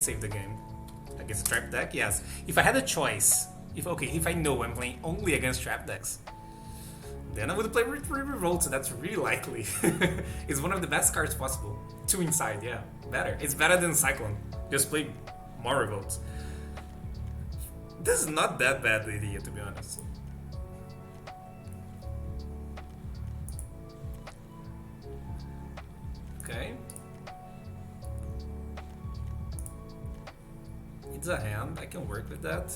save the game. Against trap deck, yes. If I had a choice, if I know I'm playing only against trap decks, then I would play Revolt, so that's really likely. It's one of the best cards possible. 2 inside, yeah. Better. It's better than Cyclone. Just play more Revolts. This is not that bad idea, to be honest. Okay. It's a hand, I can work with that.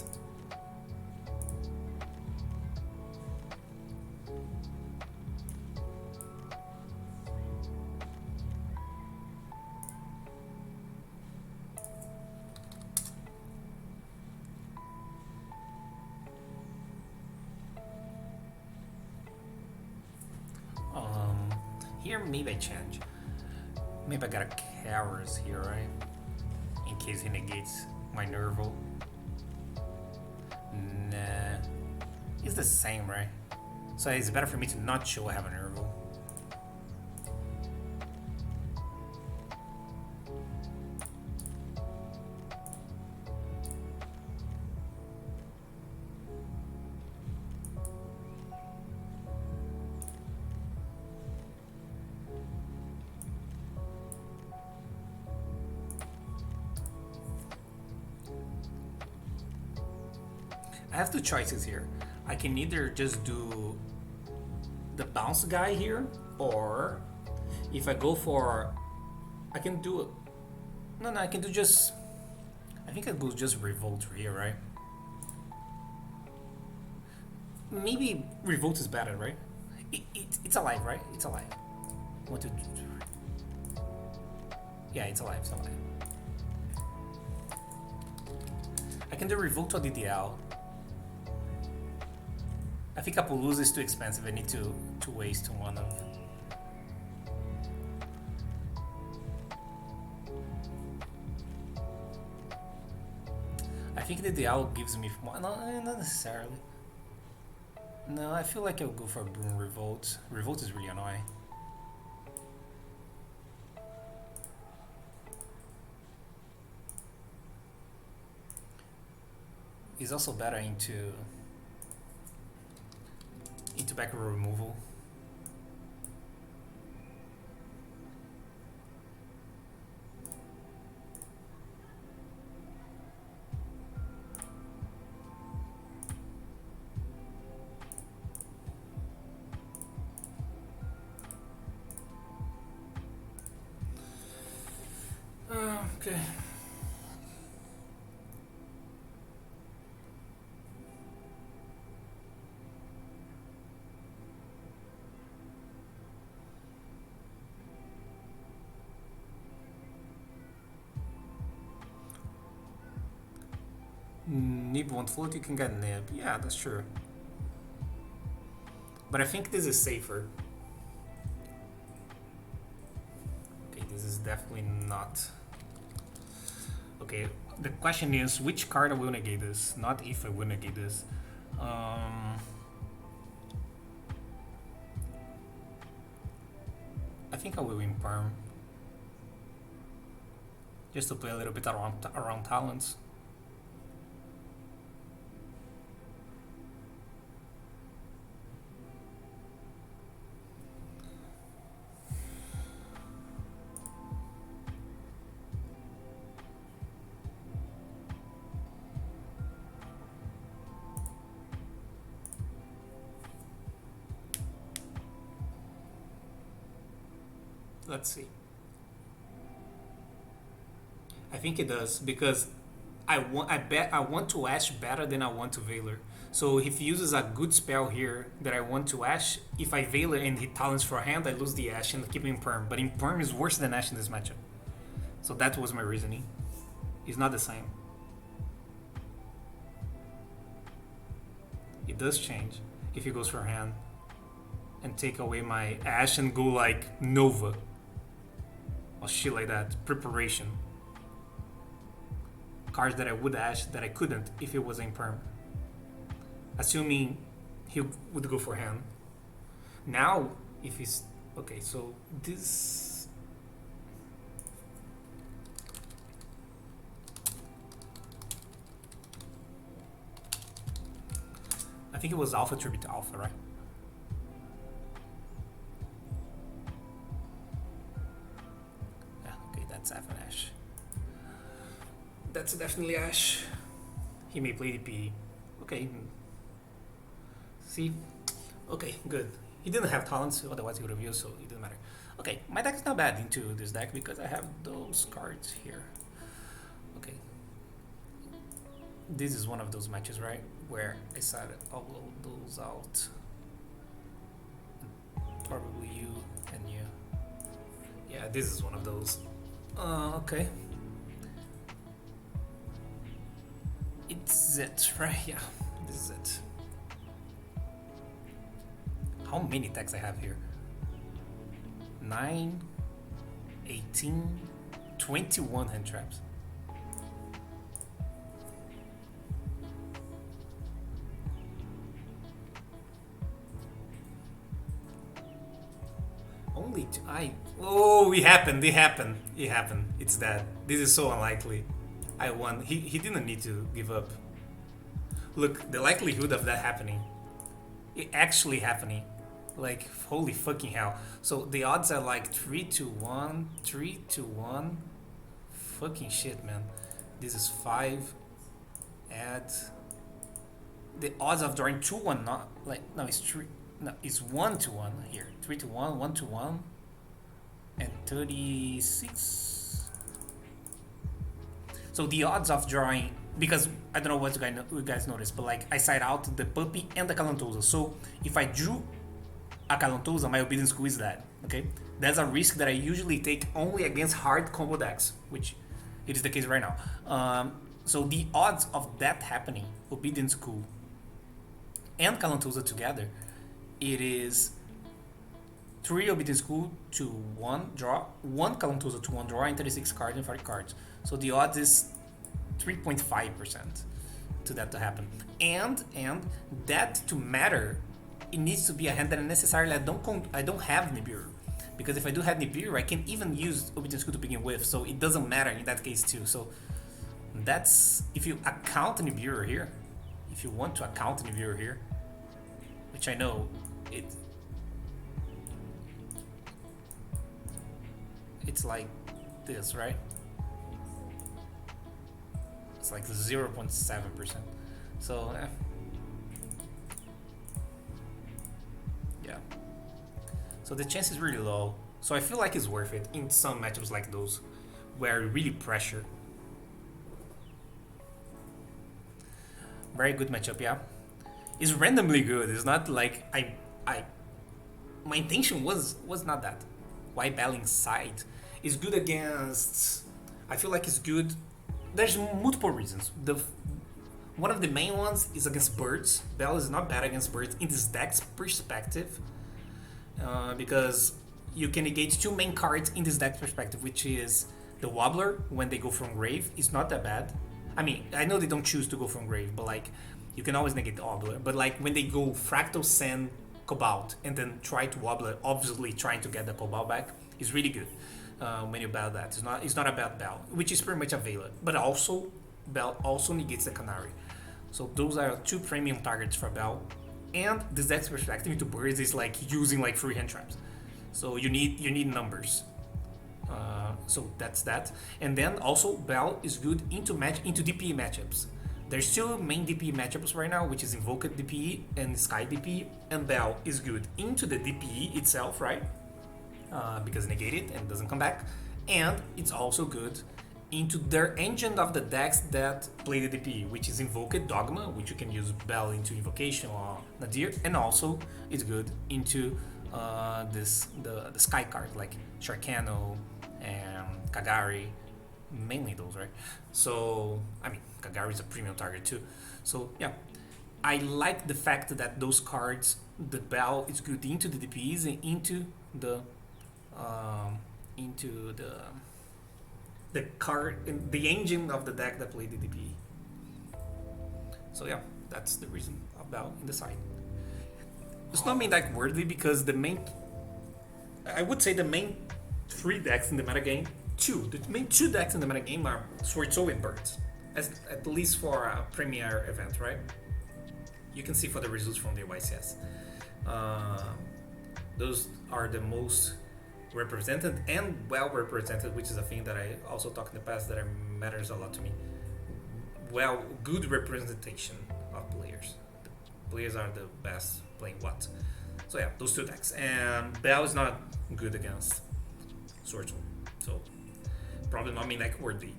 Here maybe I change. Maybe I got a Cowers here, right? In case he negates my Nerval. Nah. It's the same, right? So it's better for me to not show I have a Nerval. I have 2 choices here. I can either just do the bounce guy here, or if I go for, I can do, no, I can do just, I think I go just Revolt here, right? Maybe Revolt is better, right? It's alive, right? It's alive. 1, 2, 3. Yeah, it's alive, it's alive. I can do Revolt or DDL. I think Apollousa is too expensive. I need to waste one of. I think the DDL gives me more. No, not necessarily. No, I feel like I'll go for Boom Revolt. Revolt is really annoying. He's also better into back row removal. Okay. Nib won't float, you can get Nib. Yeah, that's true. But I think this is safer. Okay, this is definitely not. Okay, the question is which card I will negate this, not if I will negate this. I think I will imperm. Just to play a little bit around talents. Let's see. I think it does because I want to Ash better than I want to Veiler. So if he uses a good spell here that I want to Ash, if I Veiler and he talents for a hand, I lose the Ash and keep him Perm. But Imperm is worse than Ash in this matchup. So that was my reasoning. It's not the same. It does change if he goes for a hand and take away my Ash and go like Nova. Or shit like that. Preparation. Cards that I would Ash that I couldn't if it was Imperm. Assuming he would go for hand. Now, if he's... Okay, so this... think it was Alpha Tribute to Alpha, right? Yeah, okay, that's F and Ash. That's definitely Ash. He may play DP. Okay. See? Okay, good. He didn't have talents, otherwise he would have used, so it doesn't matter. Okay, my deck is not bad into this deck because I have those cards here. Okay. This is one of those matches, right? Where I decided I'll blow those out. Probably you and you. Yeah, this is one of those. Okay. It's it, right? Yeah, this is it. How many decks I have here? 9, 18, 21 hand traps. Only two, oh, it happened. It's that. This is so unlikely. I won. He didn't need to give up. Look, the likelihood of that happening. It actually happening. Like, holy fucking hell. So the odds are like 3 to 1, 3 to 1. Fucking shit, man. This is 5. Add. The odds of drawing 2-1, not like, no, it's 3. No, it's 1 to 1 here. 3 to 1, 1 to 1. And 36. So the odds of drawing, because I don't know what you guys noticed, but like I side out the puppy and the Calantosa. So if I drew a Calantosa, my obedience school is that. Okay, that's a risk that I usually take only against hard combo decks, which it is the case right now. So the odds of that happening, obedience school and Calantosa together, it is 3 obedience school to 1 draw, 1 Calantosa to 1 draw, and 36 cards and 40 cards. So the odds is 3.5% to that to happen. And that to matter, it needs to be a hand that necessarily I don't have Nibiru, because if I do have Nibiru, I can even use obedience school to begin with, so it doesn't matter in that case too. So that's if you account Nibiru here, if you want to account Nibiru here, which I know it's like this, right? It's like 0.7%. So yeah. So the chance is really low. So I feel like it's worth it in some matchups like those where really pressure. Very good matchup, yeah. It's randomly good. It's not like my intention was not that. Why Belle inside is good against. I feel like it's good. There's multiple reasons. One of the main ones is against birds. Belle is not bad against birds in this deck's perspective, because you can negate 2 main cards in this deck's perspective, which is the Wobbler when they go from grave. It's not that bad. I mean, I know they don't choose to go from grave, but like you can always negate the Wobbler. But like when they go Fractal Sand Cobalt and then try to Wobbler, obviously trying to get the Cobalt back, is really good. When you battle that, it's not about Belle, which is pretty much a Veiler, but also Belle also negates the Canary. So those are 2 premium targets for Belle, and this deck's perspective into birds is like using like 3 hand traps. So you need numbers. So that's that, and then also Belle is good into DPE matchups. There's 2 main DPE matchups right now, which is Invoked DPE and Sky DPE, and Belle is good into the DPE itself, right? Because negate it and doesn't come back, and it's also good into their engine of the decks that play the DPE, which is Invoked Dogma, which you can use Belle into Invocation or Nadir, and also it's good into the Sky card like Sharkano and Kagari, mainly those, right? So I mean, Kagari is a premium target too. So yeah, I like the fact that those cards, the Belle is good into the DPS and into the card in the engine of the deck that played the DPE. So yeah, that's the reason of Belle in the side. It's not main deck worthy because I would say the main 3 decks in the metagame, the main 2 decks in the metagame are Sword Soul and Birds, at least for a premier event, right? you can see for the results from the YCS. Those are the most represented and well represented, which is a thing that I also talked in the past that matters a lot to me. Well, good representation of players. The players are the best playing what. So yeah, those two decks. And Belle is not good against Swordsman, so probably not main deck worthy.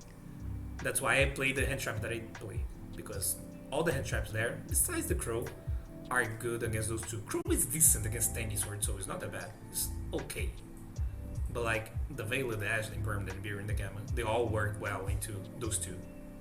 That's why I play the hand trap that I play, because all the hand traps there, besides the Crow, are good against those two. Crow is decent against any sword, so it's not that bad. It's okay. But like the Veil, the Ash, the Impermanent, and Beer, and the Gamma, they all work well into those two.